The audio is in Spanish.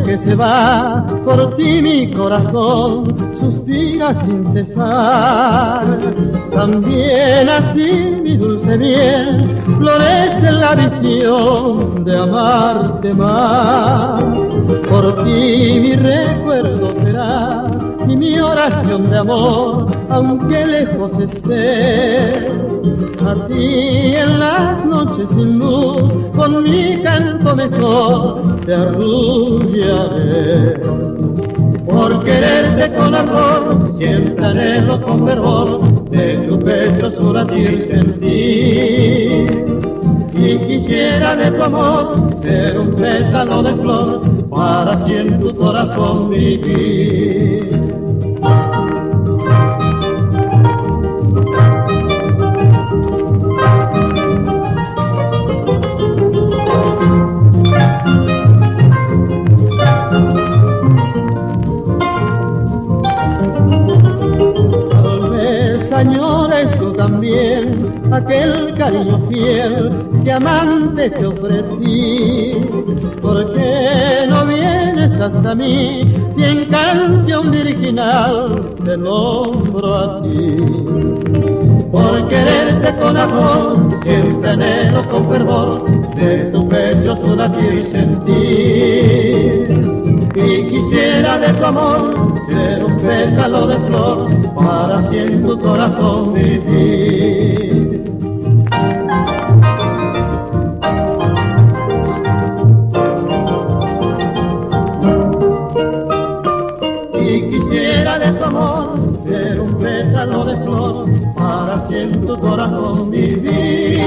Que se va, por ti mi corazón suspira sin cesar. También así mi dulce miel florece en la visión de amarte más. Por ti mi recuerdo será y mi oración de amor, aunque lejos estés. A ti en las noches sin luz, con mi canto mejor te arrullaré. Por quererte con amor, siempre anhelo con fervor de tu pecho su latir sentir. Y quisiera de tu amor ser un pétalo de flor para así en tu corazón vivir. Añores tú también aquel cariño fiel que amante te ofrecí. ¿Por qué no vienes hasta mí si en canción virginal te nombro a ti? Por quererte con amor siempre anhelo con fervor de tu pecho su latir sentir. Y quisiera de tu amor ser un pétalo de flor para así en tu corazón vivir. Y quisiera de tu amor ser un pétalo de flor para así en tu corazón vivir.